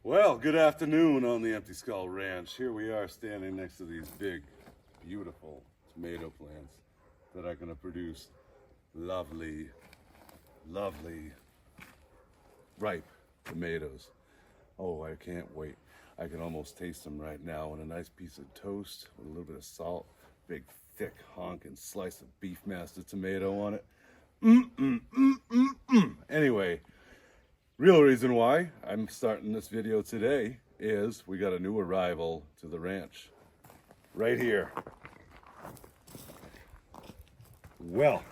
Well, good afternoon on the Empty Skull Ranch. Here we are standing next to these big, beautiful tomato plants that are going to produce lovely, lovely, ripe tomatoes. Oh, I can't wait. I can almost taste them right now on a nice piece of toast with a little bit of salt, big, thick, honking slice of Beefmaster tomato on it. Anyway, real reason why I'm starting this video today is we got a new arrival to the ranch. Right here. Well.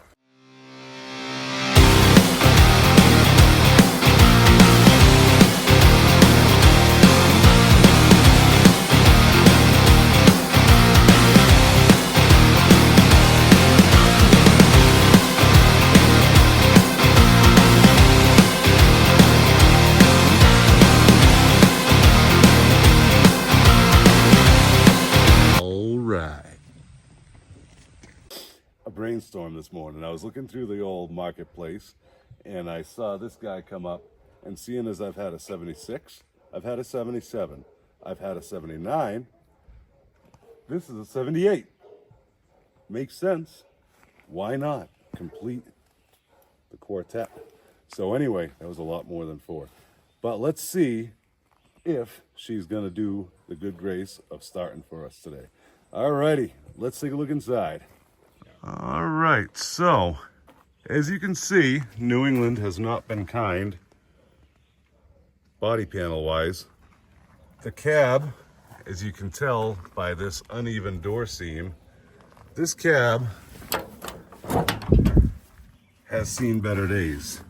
Brainstorm this morning. I was looking through the old marketplace and I saw this guy come up, and seeing as I've had a 76, I've had a 77, I've had a 79, this is a 78. Makes sense. Why not complete the quartet? So anyway, that was a lot more than 4. But let's see if she's gonna do the good grace of starting for us today. Alrighty, let's take a look inside. All right, so as you can see, New England has not been kind body panel wise. The cab, as you can tell by this uneven door seam, this cab has seen better days.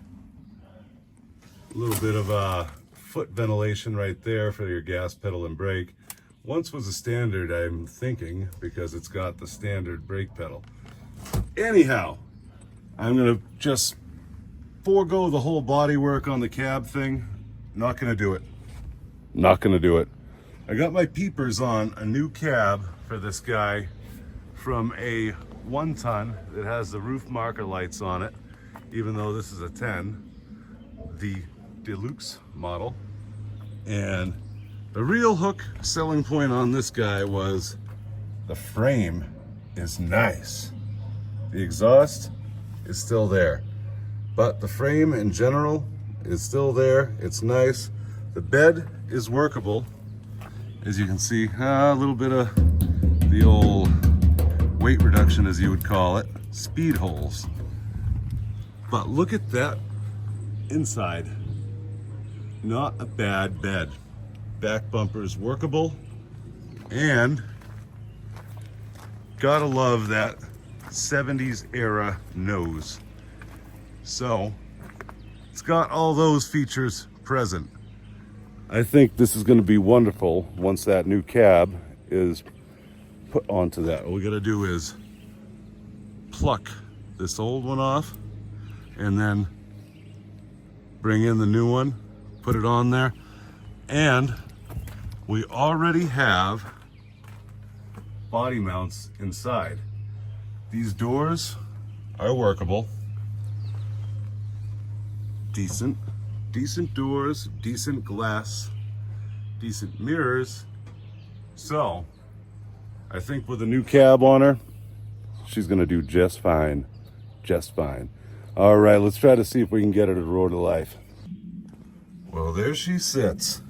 A little bit of foot ventilation right there for your gas pedal and brake. Once was a standard, I'm thinking, because it's got the standard brake pedal. Anyhow, I'm gonna just forego the whole body work on the cab thing. Not gonna do it. Not gonna do it. I got my peepers on a new cab for this guy from a 1-ton that has the roof marker lights on it, even though this is a 10, the deluxe model. And the real hook selling point on this guy was the frame is nice. The exhaust is still there, but the frame in general is still there. It's nice. The bed is workable. As you can see, a little bit of the old weight reduction, as you would call it, speed holes. But look at that inside. Not a bad bed. Back bumper is workable, and gotta love that 70s era nose. So it's got all those features present. I think this is going to be wonderful once that new cab is put onto that. All we got to do is pluck this old one off and then bring in the new one, put it on there, and we already have body mounts inside. These doors are workable. Decent doors, decent glass, decent mirrors. So I think with a new cab on her, she's gonna do just fine, just fine. All right, let's try to see if we can get her to roar to life. Well, there she sits.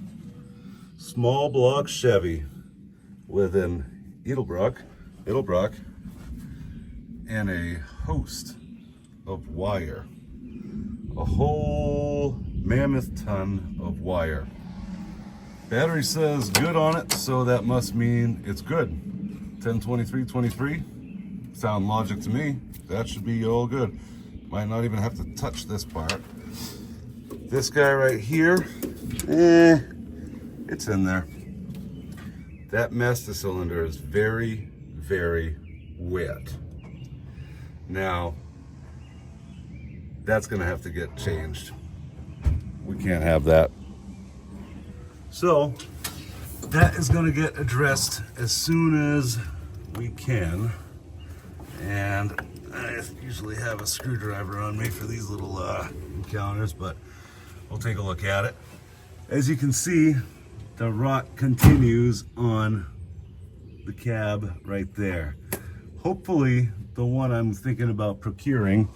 Small block Chevy with an Edelbrock, and a host of wire. A whole mammoth ton of wire. Battery says good on it, so that must mean it's good. 102323. Sound logic to me. That should be all good. Might not even have to touch this part. This guy right here, it's in there. That master cylinder is very, very wet. Now, that's gonna have to get changed. We can't have that. So, that is gonna get addressed as soon as we can. And I usually have a screwdriver on me for these little encounters, but we'll take a look at it. As you can see, the rot continues on the cab right there. Hopefully the one I'm thinking about procuring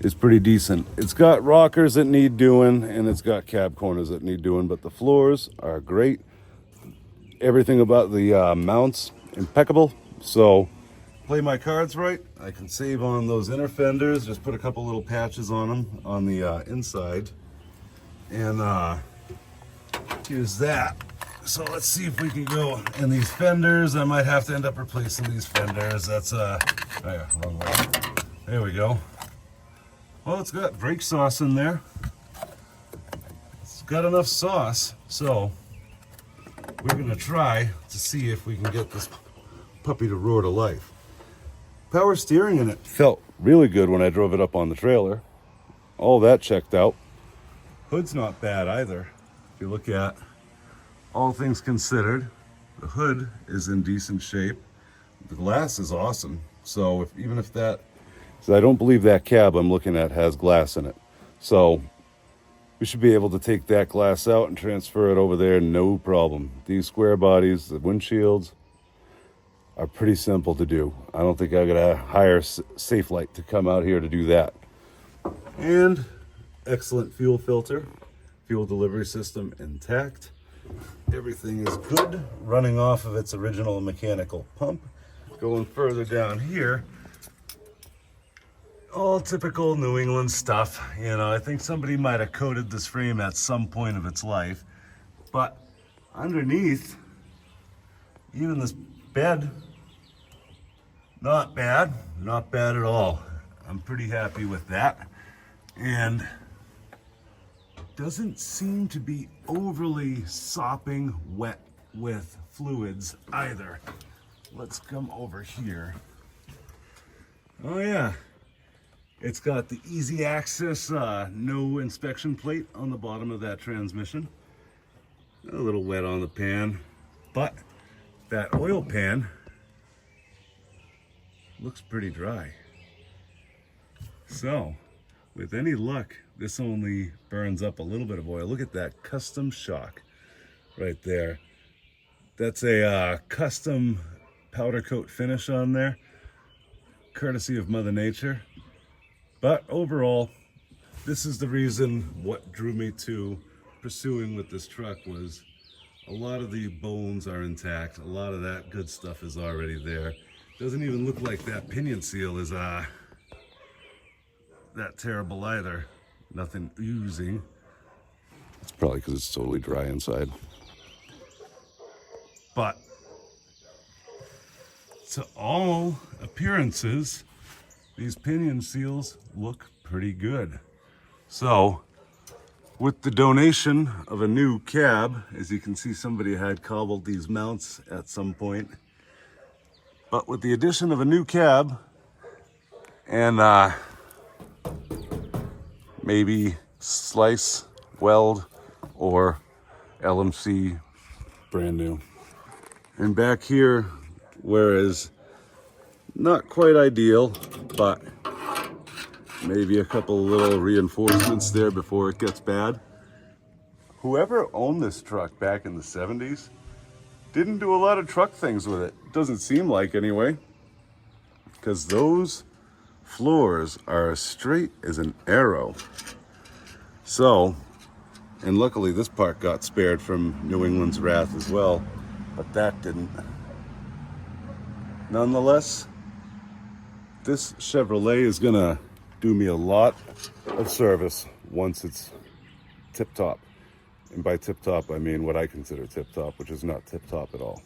is pretty decent. It's got rockers that need doing, and it's got cab corners that need doing, but the floors are great. Everything about the mounts, impeccable. So play my cards right, I can save on those inner fenders, just put a couple little patches on them on the inside, and use that. So let's see if we can go in these fenders. I might have to end up replacing these fenders. That's wrong way. There we go. Well, it's got brake sauce in there. It's got enough sauce, so we're gonna try to see if we can get this puppy to roar to life. Power steering in it felt really good when I drove it up on the trailer. All that checked out. Hood's not bad either. If you look at all things considered, the hood is in decent shape. The glass is awesome. So even if that, so I don't believe that cab I'm looking at has glass in it. So we should be able to take that glass out and transfer it over there, no problem. These square bodies, the windshields, are pretty simple to do. I don't think I gotta hire Safe Light to come out here to do that. And excellent fuel filter, fuel delivery system intact. Everything is good, running off of its original mechanical pump. Going further down here, all typical New England stuff. You know, I think somebody might have coated this frame at some point of its life, but underneath, even this bed, not bad at all. I'm pretty happy with that. And doesn't seem to be overly sopping wet with fluids either. Let's come over here. Oh yeah, it's got the easy access, no inspection plate on the bottom of that transmission. A little wet on the pan, but that oil pan looks pretty dry. So, with any luck, this only burns up a little bit of oil. Look at that custom shock right there. That's a custom powder coat finish on there, courtesy of Mother Nature. But overall, this is the reason what drew me to pursuing with this truck was a lot of the bones are intact. A lot of that good stuff is already there. Doesn't even look like that pinion seal is that terrible either. Nothing oozing. It's probably because it's totally dry inside. But to all appearances, these pinion seals look pretty good. So, with the donation of a new cab, as you can see, somebody had cobbled these mounts at some point. But with the addition of a new cab and maybe slice, weld, or LMC brand new. And back here, whereas not quite ideal, but maybe a couple little reinforcements there before it gets bad. Whoever owned this truck back in the 70s didn't do a lot of truck things with it. Doesn't seem like anyway, because those floors are as straight as an arrow. So, and luckily this part got spared from New England's wrath as well, but that didn't. Nonetheless, this Chevrolet is gonna do me a lot of service once it's tip-top. And by tip-top, I mean what I consider tip-top, which is not tip-top at all.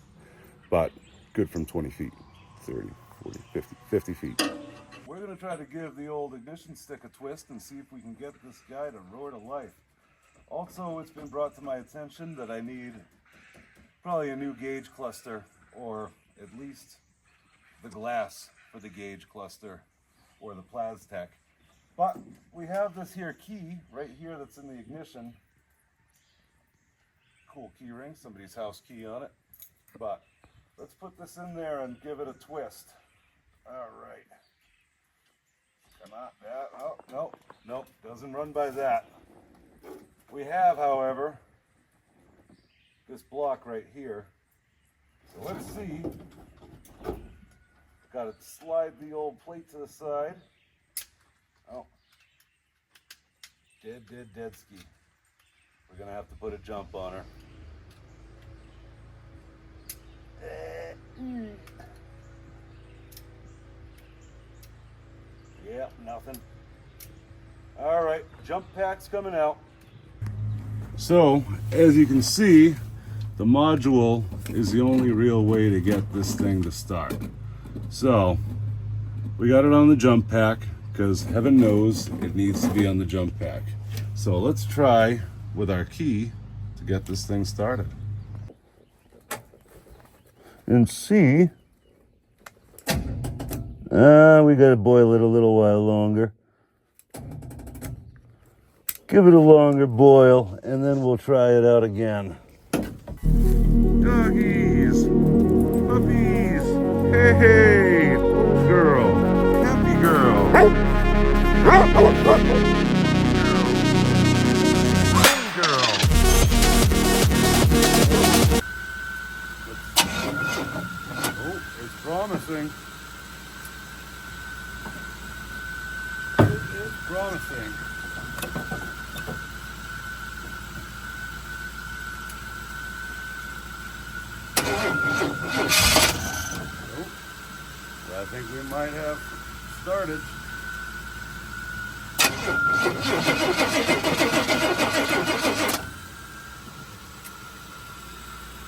But good from 20 feet, 30, 40, 50 feet. We're gonna try to give the old ignition stick a twist and see if we can get this guy to roar to life. Also, it's been brought to my attention that I need probably a new gauge cluster, or at least the glass for the gauge cluster, or the Plastech. But we have this here key right here that's in the ignition. Cool key ring, somebody's house key on it. But let's put this in there and give it a twist. All right. Come on, that, oh, nope, doesn't run by that. We have, however, this block right here. So let's see. Got to slide the old plate to the side. Oh, dead ski. We're gonna have to put a jump on her. Yeah, nothing. All right, jump pack's coming out. So, as you can see, the module is the only real way to get this thing to start. So, we got it on the jump pack because heaven knows it needs to be on the jump pack. So let's try with our key to get this thing started. And see, we gotta boil it a little while longer. Give it a longer boil, and then we'll try it out again. Doggies, puppies, hey, little girl, happy girl. Girl. Oh, it's promising. It is promising. I think we might have started.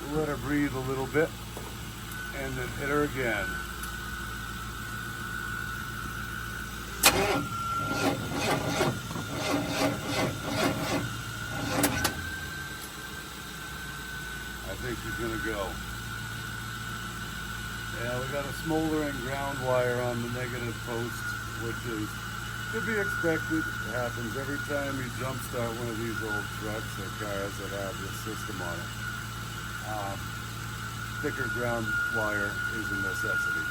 We'll let her breathe a little bit and then hit her again. I think she's gonna go. Yeah, we got a smoldering ground wire on the negative post, which is to be expected. It happens every time you jump start one of these old trucks or cars that have this system on it. Thicker ground wire is a necessity.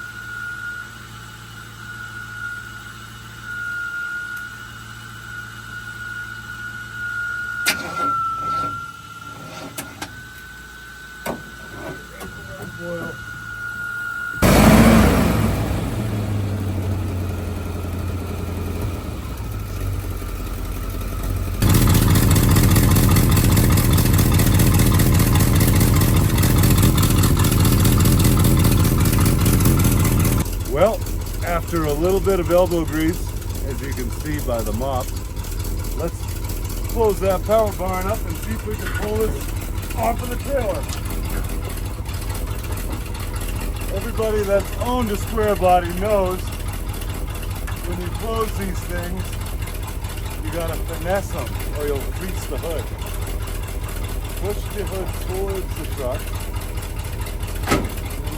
Boil. Well, after a little bit of elbow grease, as you can see by the mop, let's close that power barn up and see if we can pull this off of the trailer. Everybody that's owned a square body knows when you close these things, you gotta finesse them or you'll crease the hood. Push the hood towards the truck.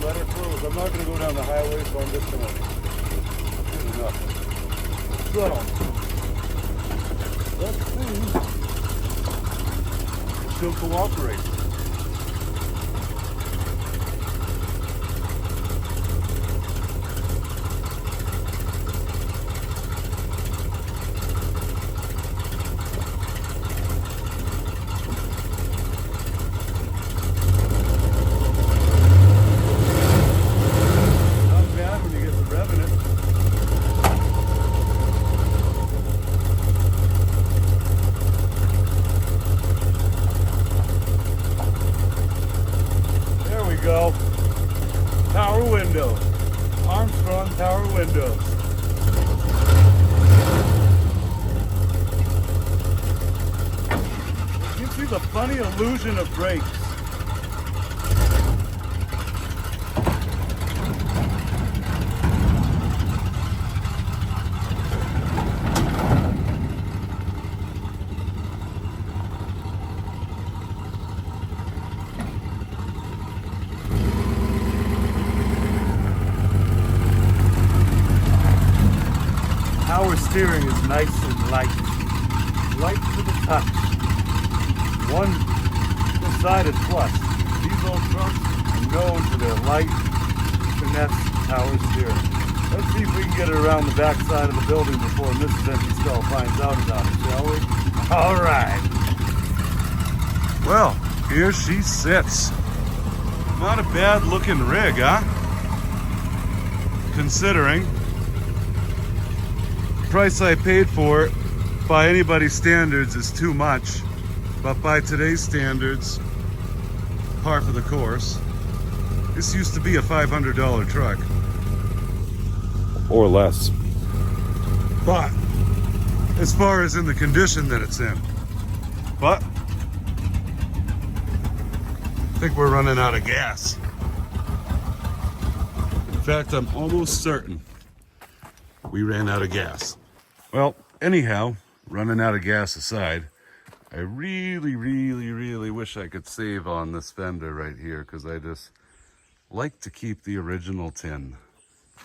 Let her close. I'm not going to go down the highway, so I'm just going to do enough. So, let's see if she'll cooperate. Go. Power windows. Armstrong power windows. It gives you the funny illusion of brakes. Power steering is nice and light. Light to the touch. One decided plus. These old trucks are known for their light, finesse, power steering. Let's see if we can get it around the back side of the building before Mrs. Empty Skull finds out about it, shall we? All right. Well, Here she sits. Not a bad looking rig, huh? Considering the price I paid for it by anybody's standards is too much, but by today's standards, par for the course. This used to be a $500 truck. Or less. But as far as in the condition that it's in. But I think we're running out of gas. In fact, I'm almost certain we ran out of gas. Well, anyhow, running out of gas aside, I really wish I could save on this fender right here, because I just like to keep the original tin.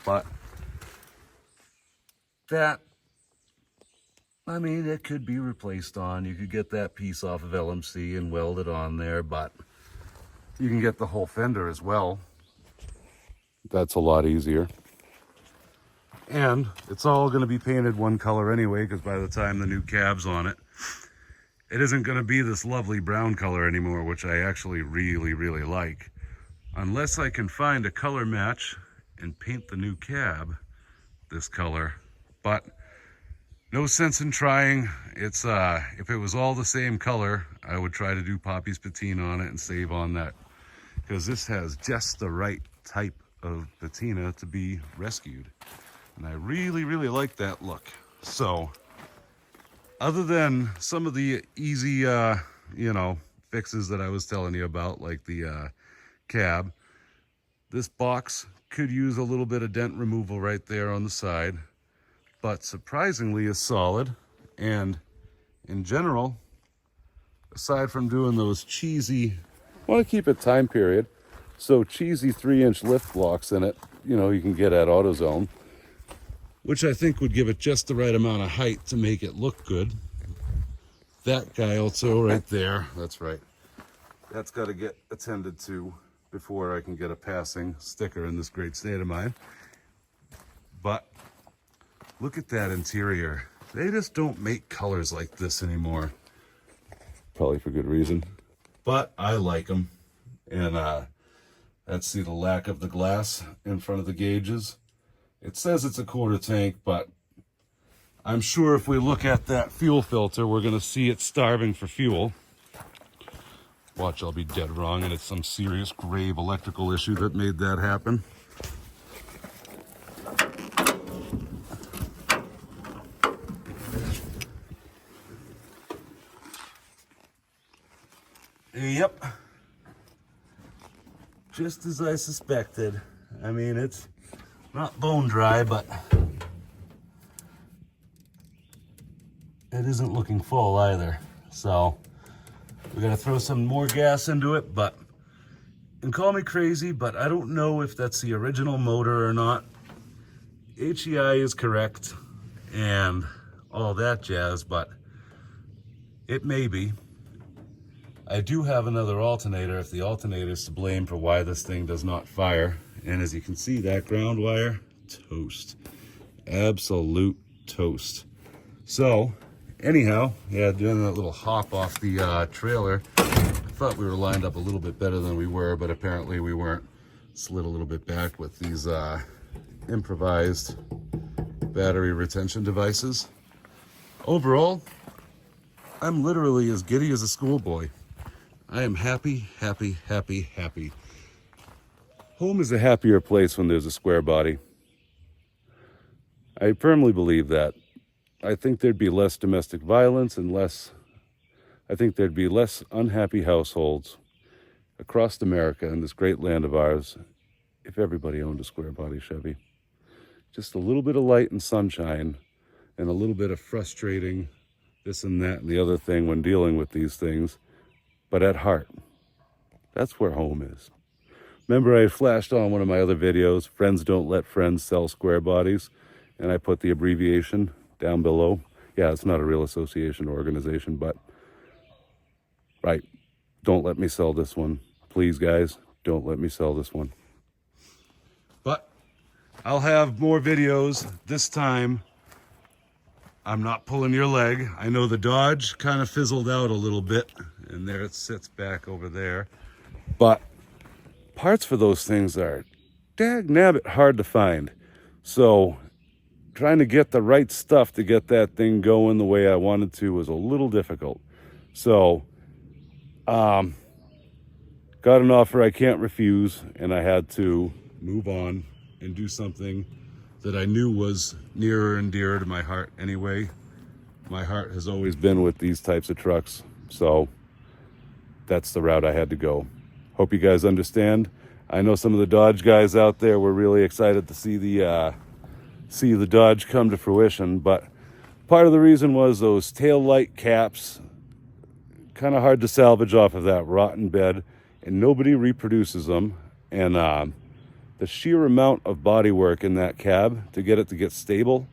But that, I mean, it could be replaced on. You could get that piece off of LMC and weld it on there, but you can get the whole fender as well. That's a lot easier. And it's all going to be painted one color anyway, because by the time the new cab's on it, it isn't going to be this lovely brown color anymore, which I actually really like. Unless I can find a color match and paint the new cab this color. But no sense in trying. It's if it was all the same color, I would try to do Poppy's patina on it and save on that, because this has just the right type of patina to be rescued, and I really like that look. So other than some of the easy you know, fixes that I was telling you about, like the cab, this box could use a little bit of dent removal right there on the side, but surprisingly is solid. And in general, aside from doing those cheesy, I want to keep it time period, so cheesy 3-inch lift blocks in it, you know, you can get at AutoZone, which I think would give it just the right amount of height to make it look good. That guy also right there, that's right, that's got to get attended to before I can get a passing sticker in this great state of mind. But look at that interior. They just don't make colors like this anymore. Probably for good reason. But I like them. And let's see the lack of the glass in front of the gauges. It says it's a quarter tank, but I'm sure if we look at that fuel filter, we're going to see it starving for fuel. Watch, I'll be dead wrong, and it's some serious grave electrical issue that made that happen. Yep. Just as I suspected. I mean, it's not bone dry, but it isn't looking full either. So we're gonna throw some more gas into it, but, and call me crazy, but I don't know if that's the original motor or not. HEI is correct and all that jazz, but it may be. I do have another alternator if the alternator is to blame for why this thing does not fire. And as you can see, that ground wire, toast. Absolute toast. So anyhow, yeah, doing that little hop off the trailer. I thought we were lined up a little bit better than we were, but apparently we weren't. Slid a little bit back with these improvised battery retention devices. Overall, I'm literally as giddy as a schoolboy. I am happy. Home is a happier place when there's a square body. I firmly believe that. I think there'd be less domestic violence and I think there'd be less unhappy households across America in this great land of ours if everybody owned a square body Chevy. Just a little bit of light and sunshine and a little bit of frustrating this and that and the other thing when dealing with these things. But at heart, that's where home is. Remember, I flashed on one of my other videos, Friends Don't Let Friends Sell Square Bodies, and I put the abbreviation down below. Yeah, it's not a real association or organization, but right, don't let me sell this one. Please, guys, don't let me sell this one. But I'll have more videos this time I'm not pulling your leg. I know the Dodge kind of fizzled out a little bit, and there it sits back over there. But parts for those things are dag-nabbit hard to find. So trying to get the right stuff to get that thing going the way I wanted to was a little difficult. So got an offer I can't refuse, and I had to move on and do something that I knew was nearer and dearer to my heart anyway. My heart has always been with these types of trucks, so that's the route I had to go. Hope you guys understand. I know some of the Dodge guys out there were really excited to see the Dodge come to fruition, but part of the reason was those tail light caps, kind of hard to salvage off of that rotten bed, and nobody reproduces them. And the sheer amount of body work in that cab to get it to get stable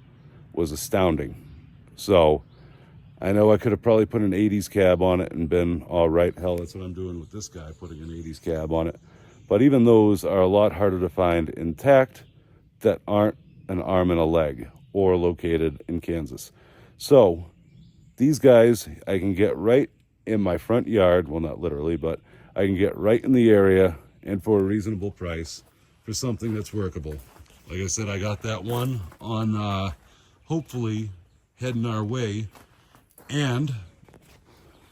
was astounding. So I know I could have probably put an 80s cab on it and been all right. Hell, that's what I'm doing with this guy, putting an 80s cab on it. But even those are a lot harder to find intact that aren't an arm and a leg or located in Kansas. So these guys I can get right in my front yard. Well, not literally, but I can get right in the area and for a reasonable price for something that's workable. Like I said, I got that one on hopefully heading our way. And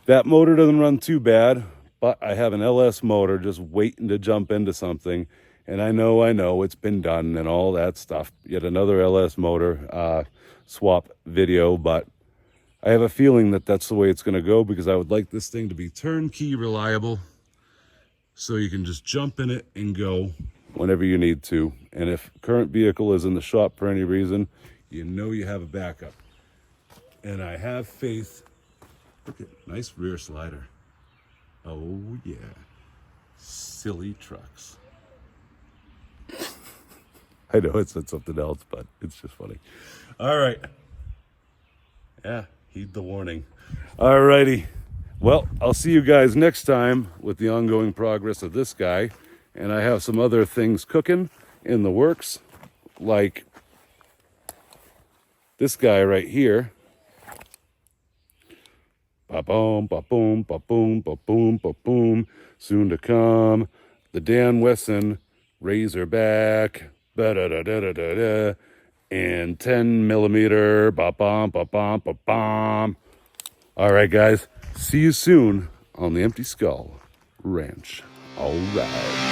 that motor doesn't run too bad, but I have an LS motor just waiting to jump into something. And I know it's been done and all that stuff. Yet another LS motor swap video, but I have a feeling that that's the way it's going to go, because I would like this thing to be turnkey reliable, so you can just jump in it and go whenever you need to. And if current vehicle is in the shop for any reason, you know you have a backup. And I have faith. Look at nice rear slider. Oh yeah, silly trucks. I know it said something else, but it's just funny. All right. Yeah, heed the warning. All righty. Well, I'll see you guys next time with the ongoing progress of this guy. And I have some other things cooking in the works, like this guy right here. Ba-boom, ba-boom, ba-boom, ba-boom, ba-boom. Soon to come, the Dan Wesson Razorback. Ba-da-da-da-da-da-da. And 10 millimeter. Ba-bom, ba-bom, ba-bom. All right, guys. See you soon on the Empty Skull Ranch. All right.